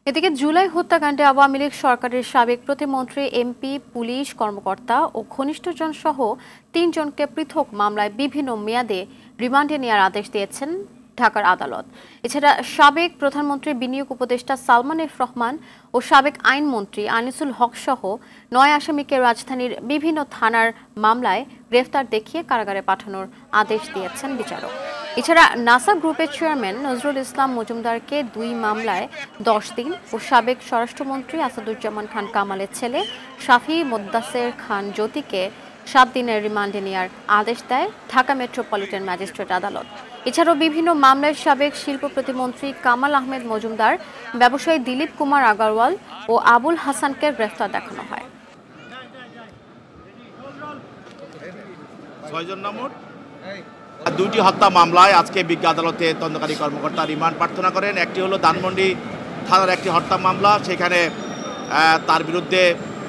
এদিকে জুলাই হত্যাকাণ্ডে আওয়ামী লীগ সরকারের সাবেক প্রতিমন্ত্রী, এমপি, পুলিশ কর্মকর্তা ও ঘনিষ্ঠজন সহ ৩ জনকে পৃথক মামলায় বিভিন্ন মেয়াদে রিমান্ডে নেওয়ার আদেশ দিয়েছেন ঢাকার আদালত। এছাড়া সাবেক প্রধানমন্ত্রী, বিনিয়োগ উপদেষ্টা সালমান এফ রহমান ও সাবেক আইনমন্ত্রী আনিসুল হক সহ ৯ আসামিকে রাজধানীর বিভিন্ন থানার মামলায় গ্রেফতার দেখিয়ে কারাগারে পাঠানোর আদেশ দিয়েছেন বিচারক। এছাড়া নাসা গ্রুপের চেয়ারম্যান নজরুল ইসলাম মজুমদারকে ২ মামলায় ১০ দিন ও সাবেক স্বরাষ্ট্রমন্ত্রী আসাদুজ্জামান খান কামালের ছেলে শাফি মোদ্দাসের খান জ্যোতিকে ৭ দিনের রিমান্ডে নেওয়ার আদেশ দেয় ঢাকা মেট্রোপলিটন ম্যাজিস্ট্রেট আদালত। এছাড়াও বিভিন্ন মামলায় সাবেক শিল্প প্রতিমন্ত্রী কামাল আহমেদ মজুমদার, ব্যবসায়ী দিলীপ কুমার আগারওয়াল ও আবুল হাসানকে গ্রেফতার দেখানো হয়। ৬ জন নামক ২টি হত্যা মামলায় আজকে বিজ্ঞ আদালতে তদন্তকারী কর্মকর্তা রিমান্ড প্রার্থনা করেন। একটি হলো ধানমন্ডি থানার একটি হত্যা মামলা, সেখানে তার বিরুদ্ধে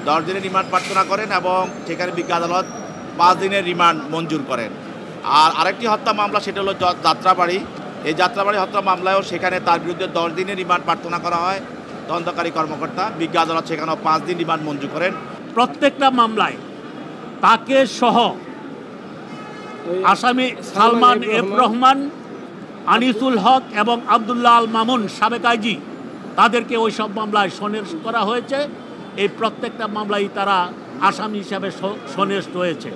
১০ দিনের রিমান্ড প্রার্থনা করেন এবং সেখানে বিজ্ঞ আদালত ৫ দিনের রিমান্ড মঞ্জুর করেন। আর আরেকটি হত্যা মামলা, সেটা হলো যাত্রাবাড়ি। এই যাত্রাবাড়ি হত্যা মামলায়ও সেখানে তার বিরুদ্ধে ১০ দিনের রিমান্ড প্রার্থনা করা হয় তদন্তকারী কর্মকর্তা। বিজ্ঞ আদালত সেখানেও ৫ দিন রিমান্ড মঞ্জুর করেন। প্রত্যেকটা মামলায় তাকে সহ আসামি সালমান এফ রহমান, আনিসুল হক এবং আবদুল্লাহ আল মামুন সাবেক আইজি, তাদেরকে ওই সব মামলায় সন্ন্যাস করা হয়েছে। এই প্রত্যেকটা মামলায় তারা আসামি হিসাবে সন্ন্যাস রয়েছে।